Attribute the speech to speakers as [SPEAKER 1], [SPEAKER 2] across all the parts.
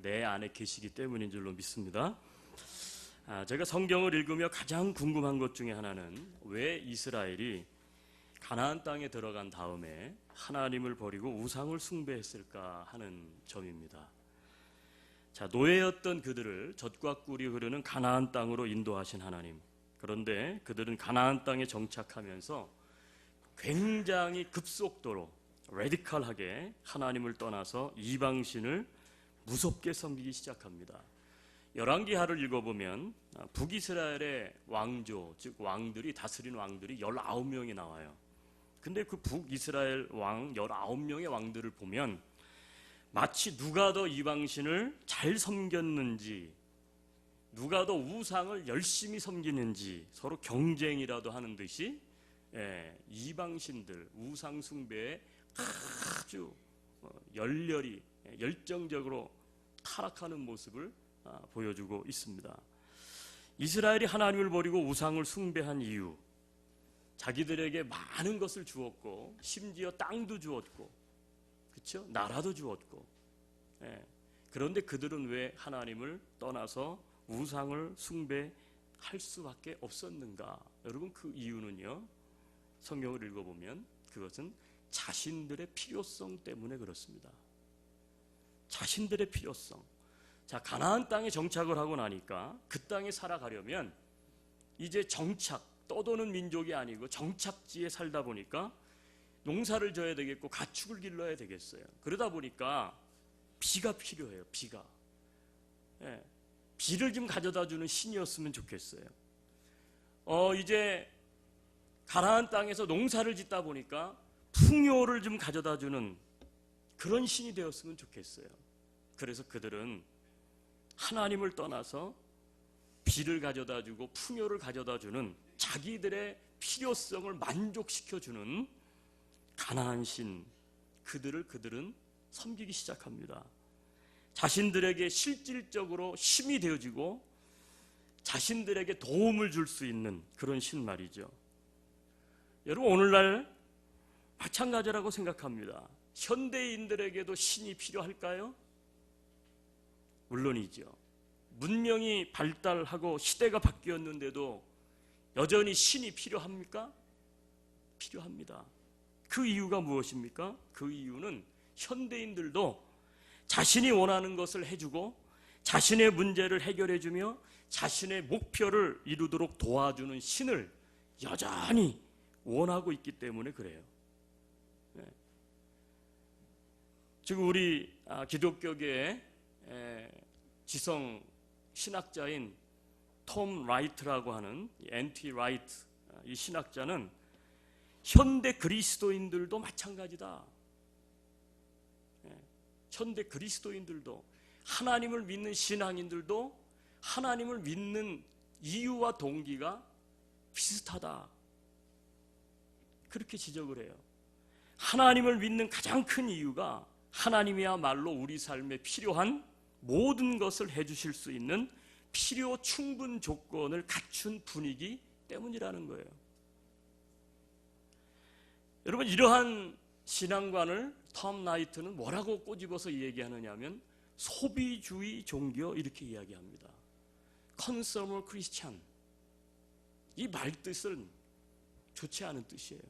[SPEAKER 1] 내 안에 계시기 때문인 줄로 믿습니다. 제가 성경을 읽으며 가장 궁금한 것 중에 하나는 왜 이스라엘이 가나안 땅에 들어간 다음에 하나님을 버리고 우상을 숭배했을까 하는 점입니다. 노예였던 그들을 젖과 꿀이 흐르는 가나안 땅으로 인도하신 하나님. 그런데 그들은 가나안 땅에 정착하면서 굉장히 급속도로 레디컬하게 하나님을 떠나서 이방신을 무섭게 섬기기 시작합니다. 열왕기하를 읽어보면 북이스라엘의 왕조, 즉 왕들이 다스린 왕들이 19명이 나와요. 근데 그 북이스라엘 왕 19명의 왕들을 보면 마치 누가 더 이방신을 잘 섬겼는지, 누가 더 우상을 열심히 섬기는지 서로 경쟁이라도 하는 듯이 이방신들, 우상 숭배에 아주 열렬히 열정적으로 타락하는 모습을 보여주고 있습니다. 이스라엘이 하나님을 버리고 우상을 숭배한 이유, 자기들에게 많은 것을 주었고 심지어 땅도 주었고, 그렇죠? 나라도 주었고, 그런데 그들은 왜 하나님을 떠나서 우상을 숭배할 수밖에 없었는가? 여러분, 그 이유는요, 성경을 읽어보면 그것은 자신들의 필요성 때문에 그렇습니다. 자신들의 필요성. 가나안 땅에 정착을 하고 나니까 그 땅에 살아가려면 이제 떠도는 민족이 아니고 정착지에 살다 보니까 농사를 져야 되겠고 가축을 길러야 되겠어요. 그러다 보니까 비가 필요해요. 비가. 비를 좀 가져다 주는 신이었으면 좋겠어요. 이제 가나안 땅에서 농사를 짓다 보니까 풍요를 좀 가져다 주는 그런 신이 되었으면 좋겠어요. 그래서 그들은 하나님을 떠나서 비를 가져다 주고 풍요를 가져다 주는 자기들의 필요성을 만족시켜 주는 가나안 신, 그들은 섬기기 시작합니다. 자신들에게 실질적으로 힘이 되어지고 자신들에게 도움을 줄 수 있는 그런 신 말이죠. 여러분, 오늘날 마찬가지라고 생각합니다. 현대인들에게도 신이 필요할까요? 물론이죠. 문명이 발달하고 시대가 바뀌었는데도 여전히 신이 필요합니까? 필요합니다. 그 이유가 무엇입니까? 그 이유는 현대인들도 자신이 원하는 것을 해주고 자신의 문제를 해결해주며 자신의 목표를 이루도록 도와주는 신을 여전히 원하고 있기 때문에 그래요. 지금 우리 기독교계의 지성 신학자인 톰 라이트라고 하는 N.T. 라이트, 이 신학자는 현대 그리스도인들도 마찬가지다. 현대 그리스도인들도, 하나님을 믿는 신앙인들도 하나님을 믿는 이유와 동기가 비슷하다. 그렇게 지적을 해요. 하나님을 믿는 가장 큰 이유가 하나님이야말로 우리 삶에 필요한 모든 것을 해주실 수 있는 필요 충분 조건을 갖춘 분이기 때문이라는 거예요. 여러분, 이러한 신앙관을 톰 라이트는 뭐라고 꼬집어서 얘기하느냐 하면 소비주의 종교, 이렇게 이야기합니다. 컨서머 크리스찬. 이 말뜻은 좋지 않은 뜻이에요.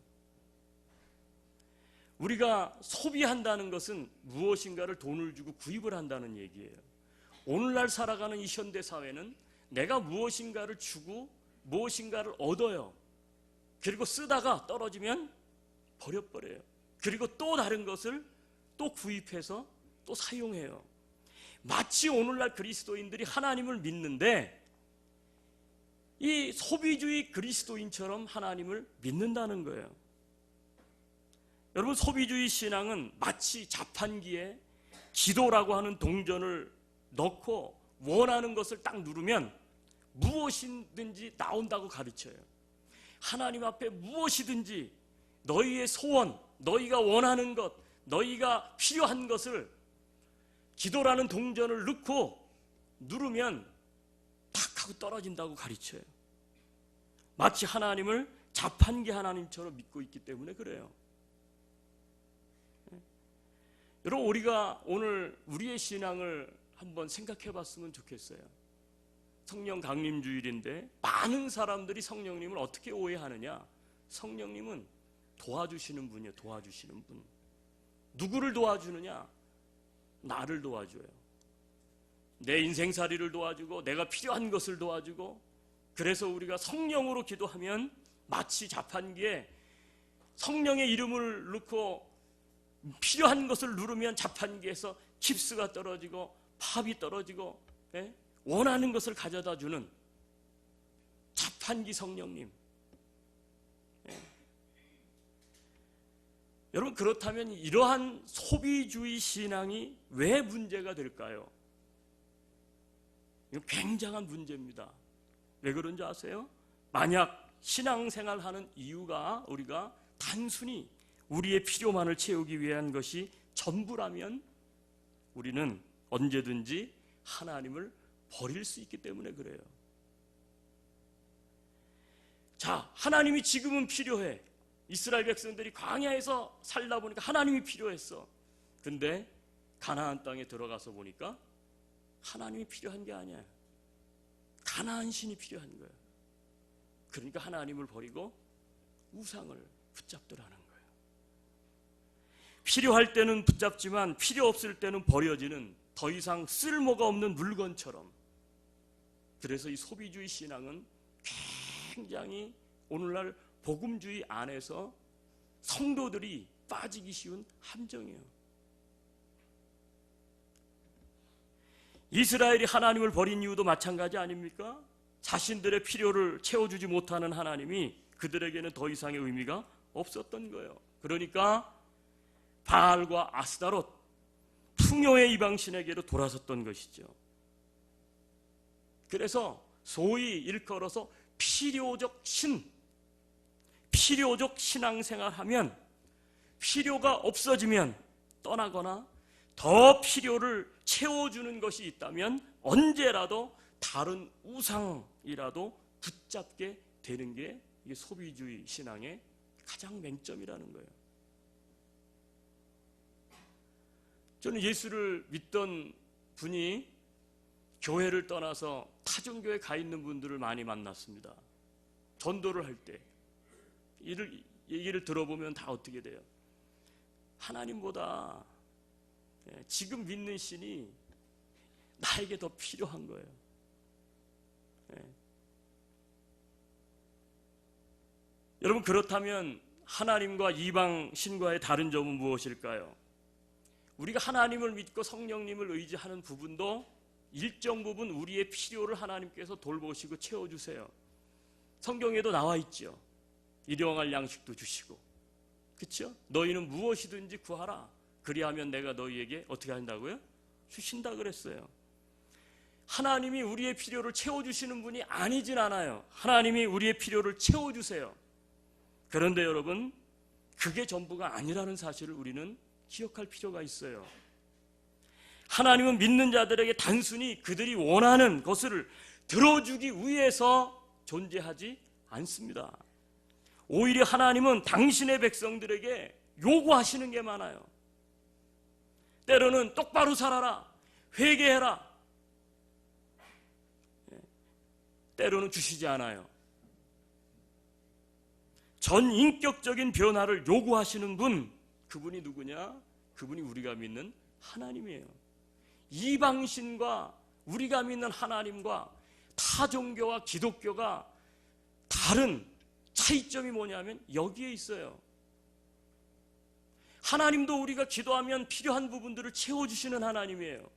[SPEAKER 1] 우리가 소비한다는 것은 무엇인가를 돈을 주고 구입을 한다는 얘기예요. 오늘날 살아가는 이 현대사회는 내가 무엇인가를 주고 무엇인가를 얻어요. 그리고 쓰다가 떨어지면 버려버려요. 그리고 또 다른 것을 또 구입해서 또 사용해요. 마치 오늘날 그리스도인들이 하나님을 믿는데 이 소비주의 그리스도인처럼 하나님을 믿는다는 거예요. 여러분, 소비주의 신앙은 마치 자판기에 기도라고 하는 동전을 넣고 원하는 것을 딱 누르면 무엇이든지 나온다고 가르쳐요. 하나님 앞에 무엇이든지 너희의 소원, 너희가 원하는 것, 너희가 필요한 것을 기도라는 동전을 넣고 누르면 탁 하고 떨어진다고 가르쳐요. 마치 하나님을 자판기 하나님처럼 믿고 있기 때문에 그래요. 여러분, 우리가 오늘 우리의 신앙을 한번 생각해 봤으면 좋겠어요. 성령 강림 주일인데 많은 사람들이 성령님을 어떻게 오해하느냐? 성령님은 도와주시는 분이에요. 도와주시는 분. 누구를 도와주느냐? 나를 도와줘요. 내 인생살이를 도와주고 내가 필요한 것을 도와주고, 그래서 우리가 성령으로 기도하면 마치 자판기에 성령의 이름을 넣고 필요한 것을 누르면 자판기에서 깁스가 떨어지고 팝이 떨어지고, 원하는 것을 가져다 주는 자판기 성령님. 여러분, 그렇다면 이러한 소비주의 신앙이 왜 문제가 될까요? 이거 굉장한 문제입니다. 왜 그런지 아세요? 만약 신앙생활하는 이유가 우리가 단순히 우리의 필요만을 채우기 위한 것이 전부라면 우리는 언제든지 하나님을 버릴 수 있기 때문에 그래요. 자, 하나님이 지금은 필요해. 이스라엘 백성들이 광야에서 살다 보니까 하나님이 필요했어. 근데 가나안 땅에 들어가서 보니까 하나님이 필요한 게 아니야. 가나안 신이 필요한 거예요. 그러니까 하나님을 버리고 우상을 붙잡더라는 거예요. 필요할 때는 붙잡지만 필요 없을 때는 버려지는 더 이상 쓸모가 없는 물건처럼. 그래서 이 소비주의 신앙은 굉장히 오늘날 복음주의 안에서 성도들이 빠지기 쉬운 함정이에요. 이스라엘이 하나님을 버린 이유도 마찬가지 아닙니까? 자신들의 필요를 채워주지 못하는 하나님이 그들에게는 더 이상의 의미가 없었던 거예요. 그러니까 바알과 아스다롯, 풍요의 이방신에게로 돌아섰던 것이죠. 그래서 소위 일컬어서 필요적 신앙생활하면, 필요가 없어지면 떠나거나 더 필요를 채워주는 것이 있다면 언제라도 다른 우상이라도 붙잡게 되는 게 이게 소비주의 신앙의 가장 맹점이라는 거예요. 저는 예수를 믿던 분이 교회를 떠나서 타종교에 가 있는 분들을 많이 만났습니다. 전도를 할 때 얘기를 들어보면 다 어떻게 돼요? 하나님보다 지금 믿는 신이 나에게 더 필요한 거예요. 여러분, 그렇다면 하나님과 이방 신과의 다른 점은 무엇일까요? 우리가 하나님을 믿고 성령님을 의지하는 부분도 일정 부분 우리의 필요를 하나님께서 돌보시고 채워주세요. 성경에도 나와 있죠. 일용할 양식도 주시고, 그렇죠? 너희는 무엇이든지 구하라. 그리하면 내가 너희에게 어떻게 한다고요? 주신다 그랬어요. 하나님이 우리의 필요를 채워주시는 분이 아니진 않아요. 하나님이 우리의 필요를 채워주세요. 그런데 여러분, 그게 전부가 아니라는 사실을 우리는 기억할 필요가 있어요. 하나님은 믿는 자들에게 단순히 그들이 원하는 것을 들어주기 위해서 존재하지 않습니다. 오히려 하나님은 당신의 백성들에게 요구하시는 게 많아요. 때로는 똑바로 살아라, 회개해라. 때로는 주시지 않아요. 전 인격적인 변화를 요구하시는 분, 그분이 누구냐? 그분이 우리가 믿는 하나님이에요. 이방신과 우리가 믿는 하나님과 타종교와 기독교가 다른 차이점이 뭐냐면 여기에 있어요. 하나님도 우리가 기도하면 필요한 부분들을 채워주시는 하나님이에요.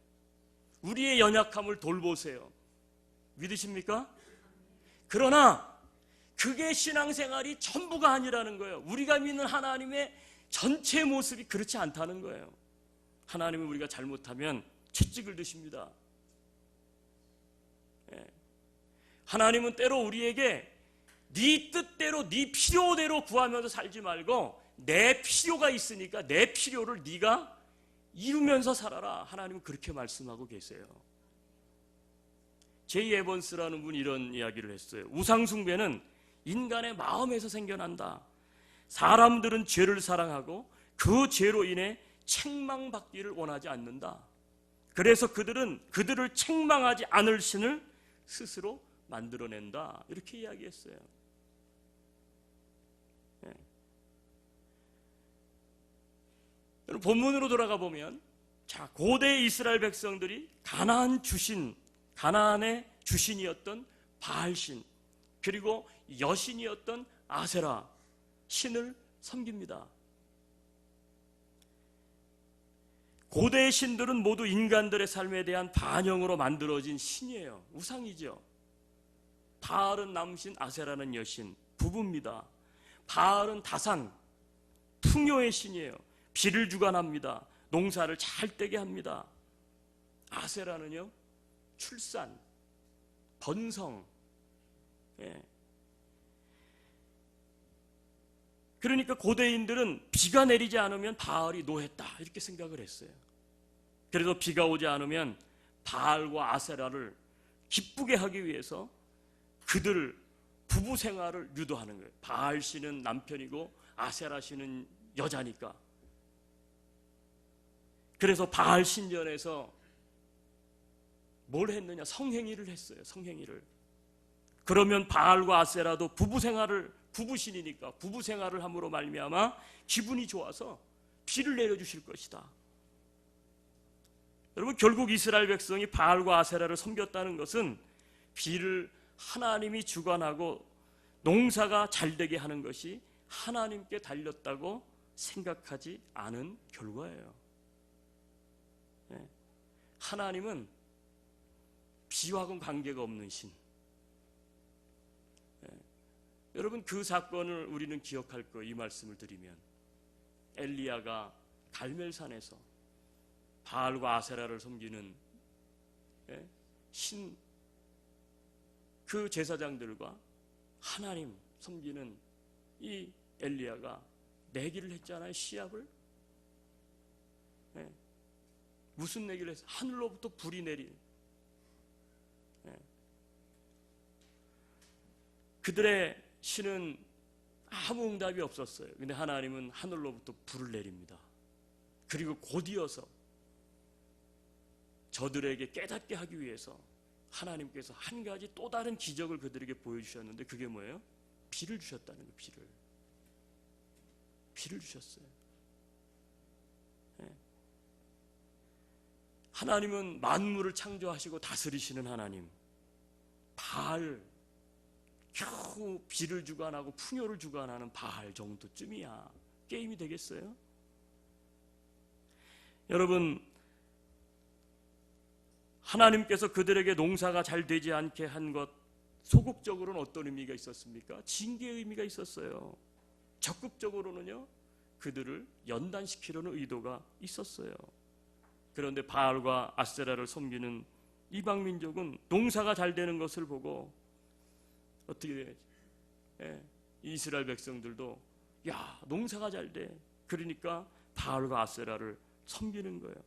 [SPEAKER 1] 우리의 연약함을 돌보세요. 믿으십니까? 그러나 그게 신앙생활이 전부가 아니라는 거예요. 우리가 믿는 하나님의 전체 모습이 그렇지 않다는 거예요. 하나님은 우리가 잘못하면 채찍을 드십니다. 하나님은 때로 우리에게 네 뜻대로 네 필요대로 구하면서 살지 말고 내 필요가 있으니까 내 필요를 네가 이루면서 살아라. 하나님은 그렇게 말씀하고 계세요. 제이 에번스라는 분이 이런 이야기를 했어요. 우상숭배는 인간의 마음에서 생겨난다. 사람들은 죄를 사랑하고 그 죄로 인해 책망받기를 원하지 않는다. 그래서 그들은 그들을 책망하지 않을 신을 스스로 만들어낸다, 이렇게 이야기했어요. 네. 여러분, 본문으로 돌아가 보면, 자, 고대 이스라엘 백성들이 가나안의 주신이었던 바알신, 그리고 여신이었던 아세라 신을 섬깁니다. 고대의 신들은 모두 인간들의 삶에 대한 반영으로 만들어진 신이에요. 우상이죠. 바알은 남신, 아세라는 여신, 부부입니다. 바알은 다산, 풍요의 신이에요. 비를 주관합니다. 농사를 잘 되게 합니다. 아세라는요, 출산, 번성. 예. 그러니까 고대인들은 비가 내리지 않으면 바알이 노했다, 이렇게 생각을 했어요. 그래서 비가 오지 않으면 바알과 아세라를 기쁘게 하기 위해서 그들 부부 생활을 유도하는 거예요. 바알 씨는 남편이고 아세라 씨는 여자니까. 그래서 바알 신전에서 뭘 했느냐? 성행위를 했어요. 성행위를. 그러면 바알과 아세라도 부부신이니까 부부 생활을 함으로 말미암아 기분이 좋아서 비를 내려주실 것이다. 여러분, 결국 이스라엘 백성이 바알과 아세라를 섬겼다는 것은 비를 하나님이 주관하고 농사가 잘 되게 하는 것이 하나님께 달렸다고 생각하지 않은 결과예요. 하나님은 비와는 관계가 없는 신. 여러분, 그 사건을 우리는 기억할 거예요. 이 말씀을 드리면, 엘리야가 갈멜산에서 바알과 아세라를 섬기는 신, 그 제사장들과 하나님 섬기는 이 엘리야가 내기를 했잖아요. 시합을. 무슨 내기를 했어요? 하늘로부터 불이 내린. 그들의 신은 아무 응답이 없었어요. 근데 하나님은 하늘로부터 불을 내립니다. 그리고 곧이어서 저들에게 깨닫게 하기 위해서 하나님께서 한 가지 또 다른 기적을 그들에게 보여주셨는데, 그게 뭐예요? 비를 주셨다는 거예요. 비를 주셨어요. 하나님은 만물을 창조하시고 다스리시는 하나님, 바알, 겨우 비를 주관하고 풍요를 주관하는 바알 정도쯤이야 게임이 되겠어요? 여러분, 하나님께서 그들에게 농사가 잘 되지 않게 한 것, 소극적으로는 어떤 의미가 있었습니까? 징계의 의미가 있었어요. 적극적으로는요, 그들을 연단시키려는 의도가 있었어요. 그런데 바알과 아세라를 섬기는 이방 민족은 농사가 잘 되는 것을 보고 어떻게 이스라엘 백성들도 야, 농사가 잘 돼. 그러니까 바알과 아세라를 섬기는 거예요.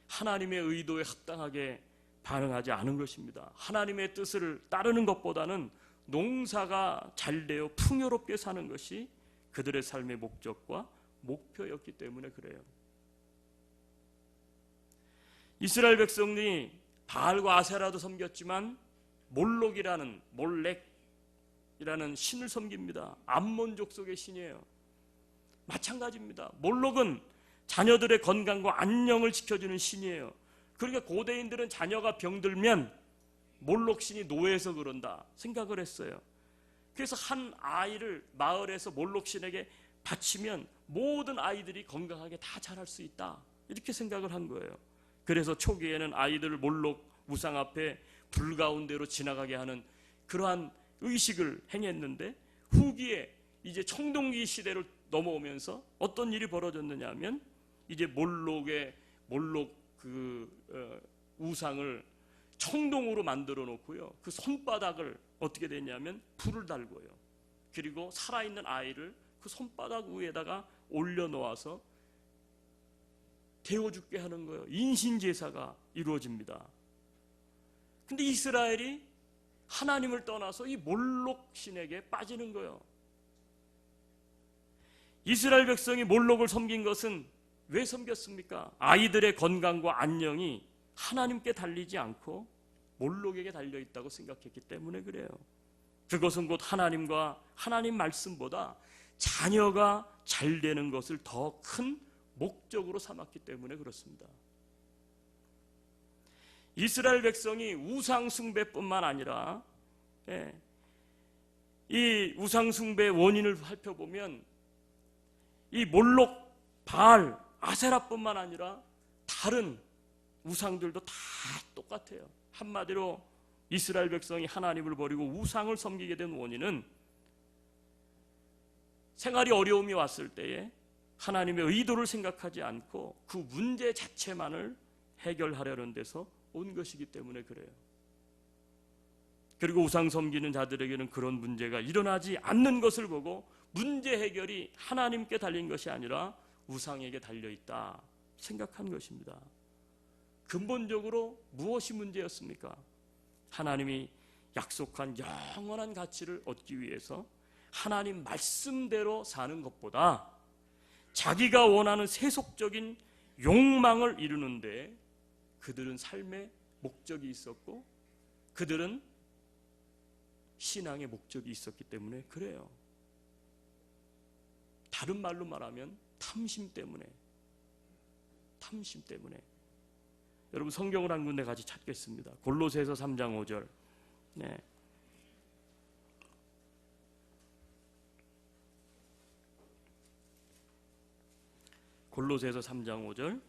[SPEAKER 1] 하나님의 의도에 합당하게 반응하지 않은 것입니다. 하나님의 뜻을 따르는 것보다는 농사가 잘 되어 풍요롭게 사는 것이 그들의 삶의 목적과 목표였기 때문에 그래요. 이스라엘 백성이 바알과 아세라도 섬겼지만 몰렉이라는 신을 섬깁니다. 암몬 족속의 신이에요. 마찬가지입니다. 몰렉은 자녀들의 건강과 안녕을 지켜주는 신이에요. 그러니까 고대인들은 자녀가 병들면 몰렉 신이 노예해서 그런다 생각을 했어요. 그래서 한 아이를 마을에서 몰렉 신에게 바치면 모든 아이들이 건강하게 다 자랄 수 있다, 이렇게 생각을 한 거예요. 그래서 초기에는 아이들을 몰렉 우상 앞에 불 가운데로 지나가게 하는 그러한 의식을 행했는데, 후기에 이제 청동기 시대를 넘어오면서 어떤 일이 벌어졌느냐 하면, 이제 몰렉 우상을 청동으로 만들어 놓고요, 그 손바닥을 어떻게 됐냐면 불을 달고요, 그리고 살아있는 아이를 그 손바닥 위에다가 올려놓아서 데워 죽게 하는 거예요. 인신제사가 이루어집니다. 근데 이스라엘이 하나님을 떠나서 이 몰렉 신에게 빠지는 거예요. 이스라엘 백성이 몰렉을 섬긴 것은 왜 섬겼습니까? 아이들의 건강과 안녕이 하나님께 달리지 않고 몰록에게 달려있다고 생각했기 때문에 그래요. 그것은 곧 하나님과 하나님 말씀보다 자녀가 잘 되는 것을 더 큰 목적으로 삼았기 때문에 그렇습니다. 이스라엘 백성이 우상 숭배뿐만 아니라 이 우상 숭배의 원인을 살펴보면 이 몰록, 바알, 아세라뿐만 아니라 다른 우상들도 다 똑같아요. 한마디로 이스라엘 백성이 하나님을 버리고 우상을 섬기게 된 원인은 생활이 어려움이 왔을 때에 하나님의 의도를 생각하지 않고 그 문제 자체만을 해결하려는 데서 온 것이기 때문에 그래요. 그리고 우상 섬기는 자들에게는 그런 문제가 일어나지 않는 것을 보고 문제 해결이 하나님께 달린 것이 아니라 우상에게 달려있다 생각한 것입니다. 근본적으로 무엇이 문제였습니까? 하나님이 약속한 영원한 가치를 얻기 위해서 하나님 말씀대로 사는 것보다 자기가 원하는 세속적인 욕망을 이루는데 그들은 삶의 목적이 있었고 그들은 신앙의 목적이 있었기 때문에 그래요. 다른 말로 말하면 탐심 때문에. 여러분 성경을 한 군데 같이 찾겠습니다. 골로새서 3장 5절. 골로새서 3장 5절.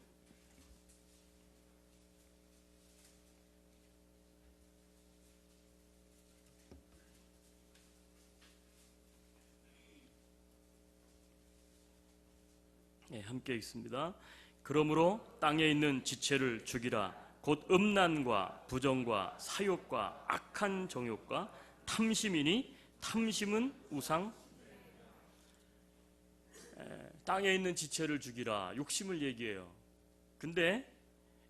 [SPEAKER 1] 함께 읽습니다. 그러므로 땅에 있는 지체를 죽이라. 곧 음란과 부정과 사욕과 악한 정욕과 탐심이니 탐심은 우상. 땅에 있는 지체를 죽이라. 욕심을 얘기해요. 근데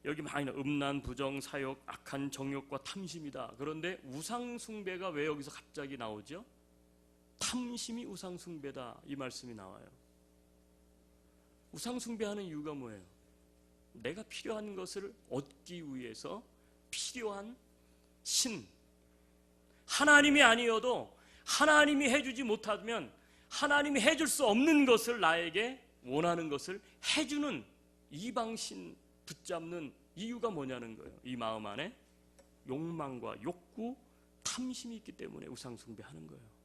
[SPEAKER 1] 여기 많이 나와. 음란, 부정, 사욕, 악한 정욕과 탐심이다. 그런데 우상 숭배가 왜 여기서 갑자기 나오죠? 탐심이 우상 숭배다. 이 말씀이 나와요. 우상 숭배하는 이유가 뭐예요? 내가 필요한 것을 얻기 위해서 필요한 신, 하나님이 아니어도 하나님이 해주지 못하면 하나님이 해줄 수 없는 것을 나에게 원하는 것을 해주는 이방신 붙잡는 이유가 뭐냐는 거예요. 이 마음 안에 욕망과 욕구, 탐심이 있기 때문에 우상 숭배하는 거예요.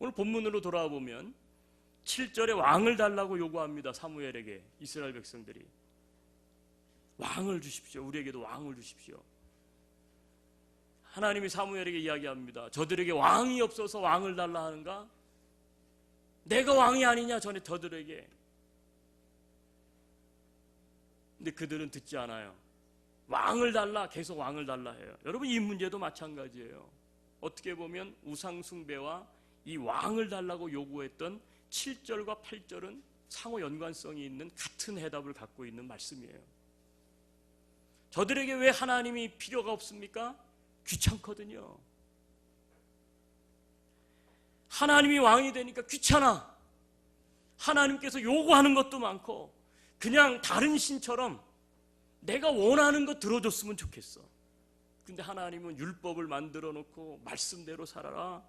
[SPEAKER 1] 오늘 본문으로 돌아와 보면 7절에 왕을 달라고 요구합니다. 사무엘에게 이스라엘 백성들이 왕을 주십시오. 우리에게도 왕을 주십시오. 하나님이 사무엘에게 이야기합니다. 저들에게 왕이 없어서 왕을 달라 하는가? 내가 왕이 아니냐 전에 저들에게. 근데 그들은 듣지 않아요. 왕을 달라, 계속 왕을 달라 해요. 여러분 이 문제도 마찬가지예요. 어떻게 보면 우상 숭배와 이 왕을 달라고 요구했던 7절과 8절은 상호 연관성이 있는 같은 해답을 갖고 있는 말씀이에요. 저들에게 왜 하나님이 필요가 없습니까? 귀찮거든요. 하나님이 왕이 되니까 귀찮아. 하나님께서 요구하는 것도 많고 그냥 다른 신처럼 내가 원하는 거 들어줬으면 좋겠어. 근데 하나님은 율법을 만들어 놓고 말씀대로 살아라.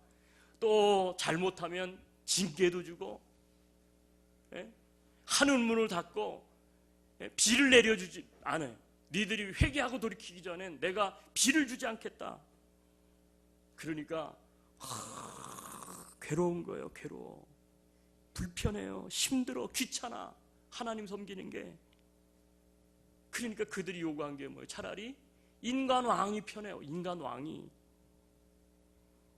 [SPEAKER 1] 또 잘못하면 징계도 주고 하늘문을 닫고 비를 내려주지 않아요. 니들이 회개하고 돌이키기 전엔 내가 비를 주지 않겠다. 그러니까 괴로운 거예요. 괴로워. 불편해요. 힘들어. 귀찮아. 하나님 섬기는 게. 그러니까 그들이 요구한 게 뭐예요? 차라리 인간 왕이 편해요. 인간 왕이.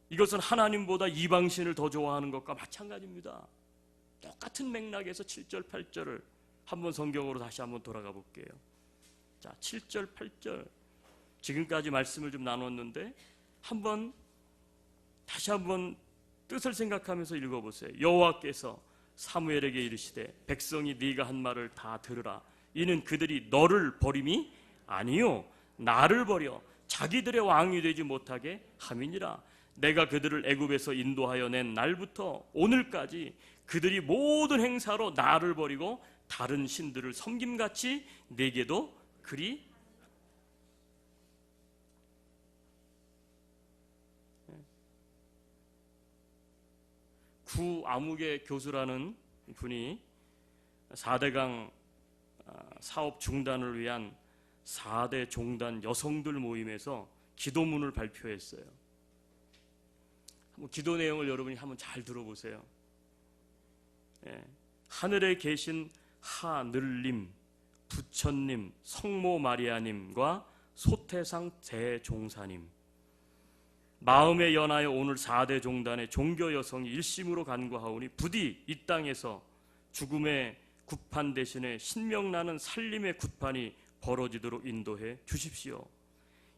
[SPEAKER 1] 이것은 하나님보다 이방신을 더 좋아하는 것과 마찬가지입니다. 똑같은 맥락에서 7절, 8절을 한번 성경으로 다시 한번 돌아가 볼게요. 자, 7절, 8절 지금까지 말씀을 좀 나눴는데 다시 한번 뜻을 생각하면서 읽어보세요. 여호와께서 사무엘에게 이르시되 백성이 네가 한 말을 다 들으라. 이는 그들이 너를 버림이 아니요 나를 버려 자기들의 왕이 되지 못하게 함이니라. 내가 그들을 애굽에서 인도하여 낸 날부터 오늘까지 그들이 모든 행사로 나를 버리고 다른 신들을 섬김같이 내게도 그리 구아무개 교수라는 분이 4대강 사업 중단을 위한 4대 종단 여성들 모임에서 기도문을 발표했어요. 기도 내용을 여러분이 한번 잘 들어보세요. 하늘에 계신 하늘님, 부처님, 성모 마리아님과 소태상 대종사님, 마음에 연하여 오늘 4대 종단의 종교 여성이 일심으로 간구하오니 부디 이 땅에서 죽음의 굿판 대신에 신명나는 살림의 굿판이 벌어지도록 인도해 주십시오.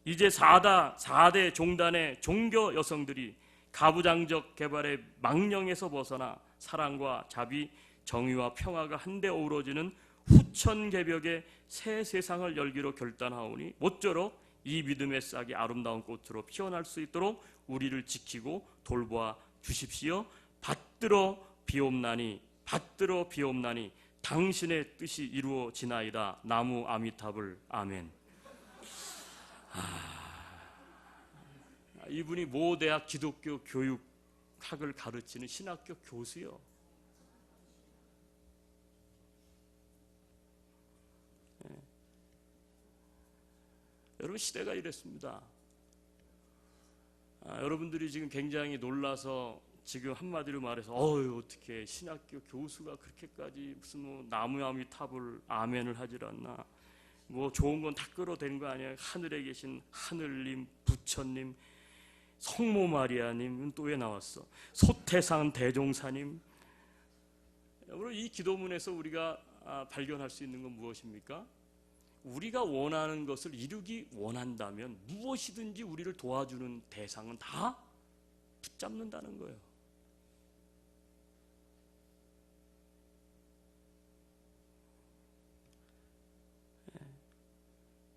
[SPEAKER 1] 이제 4대 종단의 종교 여성들이 가부장적 개발의 망령에서 벗어나 사랑과 자비, 정의와 평화가 한데 어우러지는 후천개벽의 새 세상을 열기로 결단하오니 모쪼록 이 믿음의 싹이 아름다운 꽃으로 피어날 수 있도록 우리를 지키고 돌보아 주십시오. 받들어 비옵나니 당신의 뜻이 이루어지나이다. 나무 아미타불 아멘. 이분이 모 대학 기독교 교육학을 가르치는 신학교 교수요. 여러분, 시대가 이랬습니다. 여러분들이 지금 굉장히 놀라서 지금 한마디로 말해서 어떻게 신학교 교수가 그렇게까지 무슨 뭐 나무아미타불 아멘을 하질 않나, 뭐 좋은 건 다 끌어대는 거 아니야. 하늘에 계신 하늘님, 부처님, 성모 마리아님은 또 왜 나왔어? 소태상 대종사님. 여러분, 이 기도문에서 우리가 발견할 수 있는 건 무엇입니까? 우리가 원하는 것을 이루기 원한다면 무엇이든지 우리를 도와주는 대상은 다 붙잡는다는 거예요.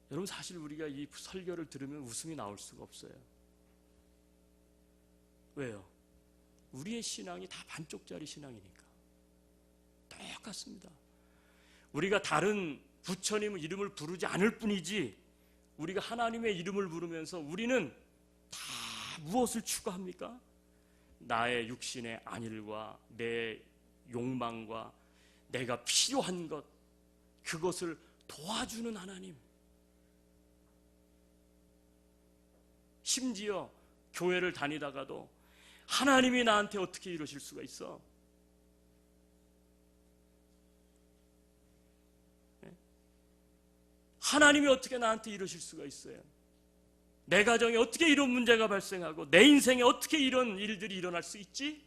[SPEAKER 1] 여러분, 사실 우리가 이 설교를 들으면 웃음이 나올 수가 없어요. 왜요? 우리의 신앙이 다 반쪽짜리 신앙이니까. 똑같습니다. 우리가 다른 부처님의 이름을 부르지 않을 뿐이지, 우리가 하나님의 이름을 부르면서 우리는 다 무엇을 추구합니까? 나의 육신의 안일과 내 욕망과 내가 필요한 것, 그것을 도와주는 하나님. 심지어 교회를 다니다가도 하나님이 나한테 어떻게 이러실 수가 있어? 하나님이 어떻게 나한테 이러실 수가 있어요? 내 가정에 어떻게 이런 문제가 발생하고 내 인생에 어떻게 이런 일들이 일어날 수 있지?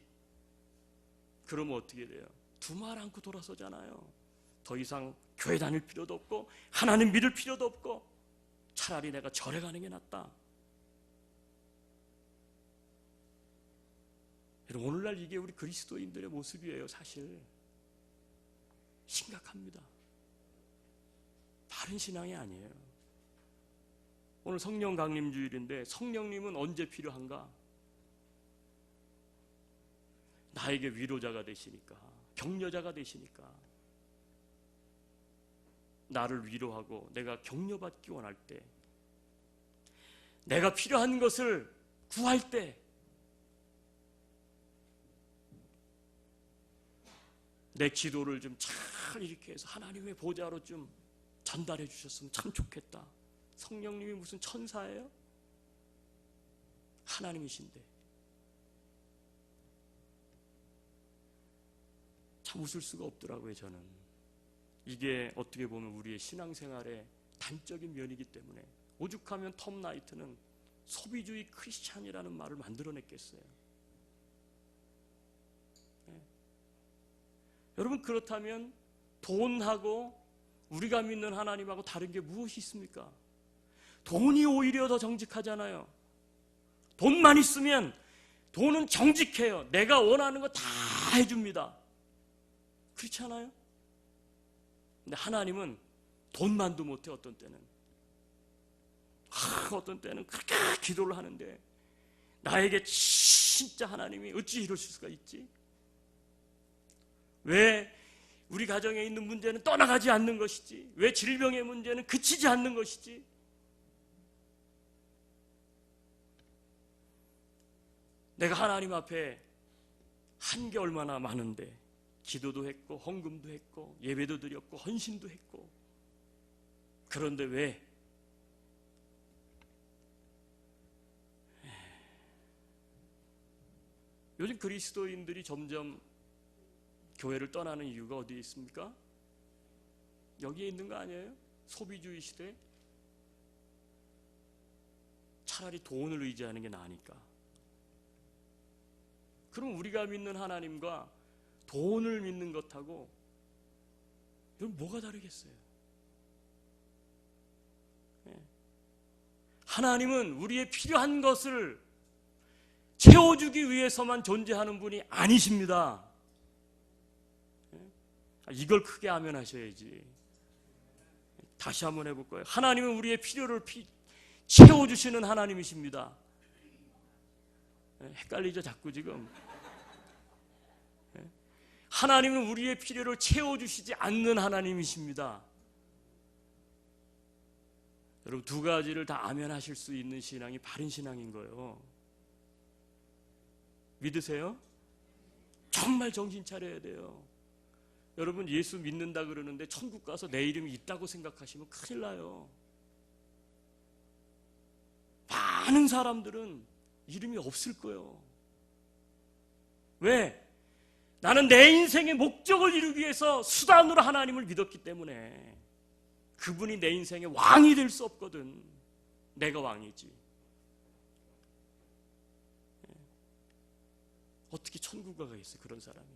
[SPEAKER 1] 그러면 어떻게 돼요? 두 말 않고 돌아서잖아요. 더 이상 교회 다닐 필요도 없고 하나님 믿을 필요도 없고 차라리 내가 절에 가는 게 낫다. 여러분, 오늘날 이게 우리 그리스도인들의 모습이에요. 사실 심각합니다. 다른 신앙이 아니에요. 오늘 성령 강림 주일인데 성령님은 언제 필요한가? 나에게 위로자가 되시니까, 격려자가 되시니까, 나를 위로하고 내가 격려받기 원할 때, 내가 필요한 것을 구할 때, 내 기도를 좀 잘 이렇게 해서 하나님의 보좌로 좀 전달해 주셨으면 참 좋겠다. 성령님이 무슨 천사예요? 하나님이신데. 참 웃을 수가 없더라고요, 저는. 이게 어떻게 보면 우리의 신앙생활의 단적인 면이기 때문에 오죽하면 톰 나이트는 소비주의 크리스찬이라는 말을 만들어냈겠어요. 네. 여러분, 그렇다면 돈하고 우리가 믿는 하나님하고 다른 게 무엇이 있습니까? 돈이 오히려 더 정직하잖아요. 돈만 있으면 돈은 정직해요. 내가 원하는 거 다 해줍니다. 그렇지 않아요? 근데 하나님은 돈만도 못해. 어떤 때는 어떤 때는 그렇게 기도를 하는데 나에게 진짜 하나님이 어찌 이러실 수가 있지? 왜 우리 가정에 있는 문제는 떠나가지 않는 것이지? 왜 질병의 문제는 그치지 않는 것이지? 내가 하나님 앞에 한 게 얼마나 많은데 기도도 했고 헌금도 했고 예배도 드렸고 헌신도 했고, 그런데 왜 요즘 그리스도인들이 점점 교회를 떠나는 이유가 어디에 있습니까? 여기에 있는 거 아니에요? 소비주의 시대. 차라리 돈을 의지하는 게 나으니까. 그럼 우리가 믿는 하나님과 돈을 믿는 것하고 이건 뭐가 다르겠어요? 하나님은 우리의 필요한 것을 채워주기 위해서만 존재하는 분이 아니십니다. 이걸 크게 아멘하셔야지. 다시 한번 해볼 거예요. 하나님은 우리의 필요를 채워주시는 하나님이십니다. 헷갈리죠 자꾸 지금. 하나님은 우리의 필요를 채워주시지 않는 하나님이십니다. 여러분, 두 가지를 다 아멘하실 수 있는 신앙이 바른 신앙인 거예요. 믿으세요? 정말 정신 차려야 돼요. 여러분, 예수 믿는다 그러는데 천국 가서 내 이름이 있다고 생각하시면 큰일 나요. 많은 사람들은 이름이 없을 거예요. 왜? 나는 내 인생의 목적을 이루기 위해서 수단으로 하나님을 믿었기 때문에 그분이 내 인생의 왕이 될 수 없거든. 내가 왕이지. 어떻게 천국 가겠어요, 그런 사람이?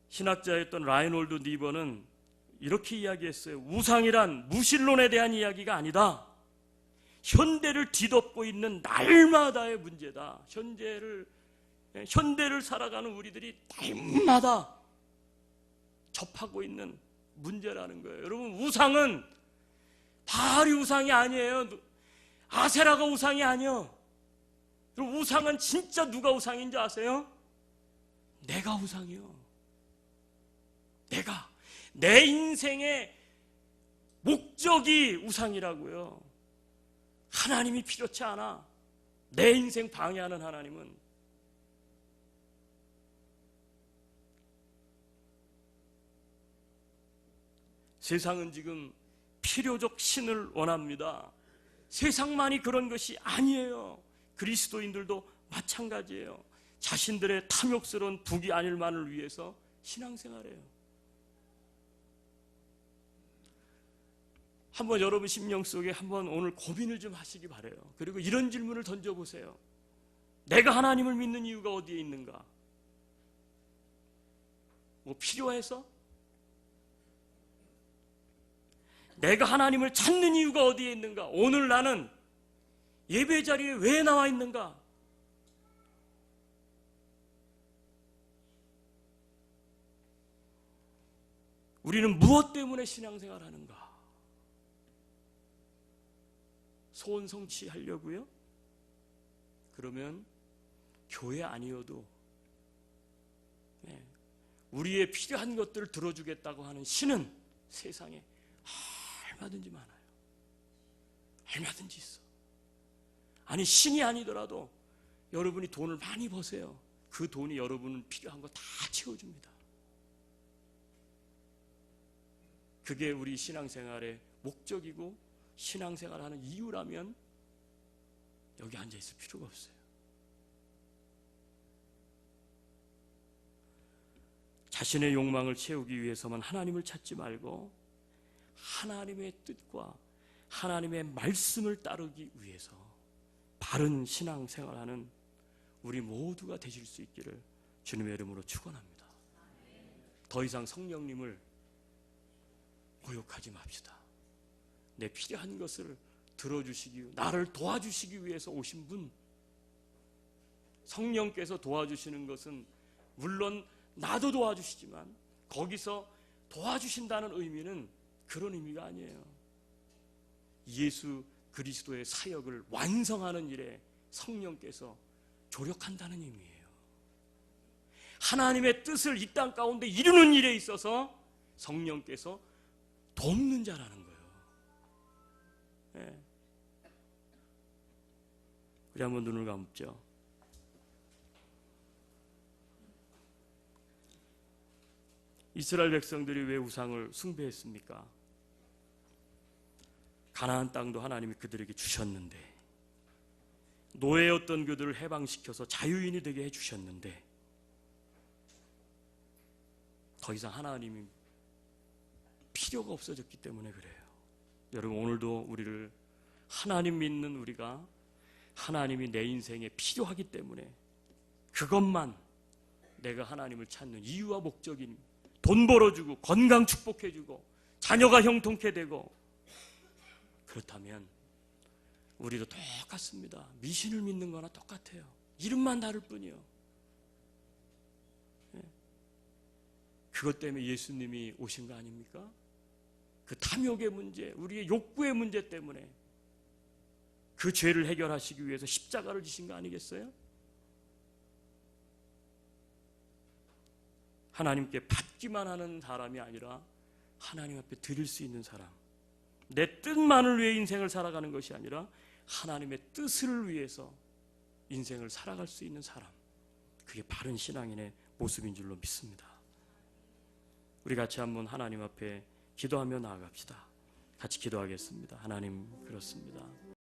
[SPEAKER 1] 신학자였던 라이놀드 니버는 이렇게 이야기했어요. 우상이란 무신론에 대한 이야기가 아니다. 현대를 뒤덮고 있는 날마다의 문제다. 현대를 살아가는 우리들이 날마다 접하고 있는 문제라는 거예요. 여러분, 우상은 바알이 우상이 아니에요. 아세라가 우상이 아니에요. 여러분, 우상은 진짜 누가 우상인지 아세요? 내가 우상이요. 내 인생의 목적이 우상이라고요. 하나님이 필요치 않아. 내 인생 방해하는 하나님은. 세상은 지금 필요적 신을 원합니다. 세상만이 그런 것이 아니에요. 그리스도인들도 마찬가지예요. 자신들의 탐욕스러운 북이 아닐 만을 위해서 신앙생활해요. 한번 여러분 심령 속에 한번 오늘 고민을 좀 하시기 바라요. 그리고 이런 질문을 던져보세요. 내가 하나님을 믿는 이유가 어디에 있는가? 뭐 필요해서? 내가 하나님을 찾는 이유가 어디에 있는가? 오늘 나는 예배 자리에 왜 나와 있는가? 우리는 무엇 때문에 신앙생활 하는가? 소원 성취하려고요? 그러면 교회 아니어도 우리의 필요한 것들을 들어주겠다고 하는 신은 세상에 얼마든지 많아요. 얼마든지 있어. 아니, 신이 아니더라도 여러분이 돈을 많이 버세요. 그 돈이 여러분 필요한 거 다 채워줍니다. 그게 우리 신앙생활의 목적이고 신앙생활하는 이유라면 여기 앉아있을 필요가 없어요. 자신의 욕망을 채우기 위해서만 하나님을 찾지 말고 하나님의 뜻과 하나님의 말씀을 따르기 위해서 바른 신앙생활하는 우리 모두가 되실 수 있기를 주님의 이름으로 축원합니다. 더 이상 성령님을 모욕하지 맙시다. 내 필요한 것을 들어주시기, 나를 도와주시기 위해서 오신 분, 성령께서 도와주시는 것은 물론 나도 도와주시지만 거기서 도와주신다는 의미는 그런 의미가 아니에요. 예수 그리스도의 사역을 완성하는 일에 성령께서 조력한다는 의미예요. 하나님의 뜻을 이 땅 가운데 이루는 일에 있어서 성령께서 돕는 자라는 거예요. 예. 우리 한번 눈을 감죠. 이스라엘 백성들이 왜 우상을 숭배했습니까? 가나안 땅도 하나님이 그들에게 주셨는데, 노예였던 그들을 해방시켜서 자유인이 되게 해주셨는데, 더 이상 하나님이 필요가 없어졌기 때문에 그래요. 여러분, 오늘도 우리를, 하나님 믿는 우리가 하나님이 내 인생에 필요하기 때문에, 그것만 내가 하나님을 찾는 이유와 목적인, 돈 벌어주고 건강 축복해주고 자녀가 형통케 되고, 그렇다면 우리도 똑같습니다. 미신을 믿는 거나 똑같아요. 이름만 다를 뿐이요. 그것 때문에 예수님이 오신 거 아닙니까? 그 탐욕의 문제, 우리의 욕구의 문제 때문에 그 죄를 해결하시기 위해서 십자가를 지신 거 아니겠어요? 하나님께 받기만 하는 사람이 아니라 하나님 앞에 드릴 수 있는 사람, 내 뜻만을 위해 인생을 살아가는 것이 아니라 하나님의 뜻을 위해서 인생을 살아갈 수 있는 사람, 그게 바른 신앙인의 모습인 줄로 믿습니다. 우리 같이 한번 하나님 앞에 기도하며 나아갑시다. 같이 기도하겠습니다. 하나님, 그렇습니다.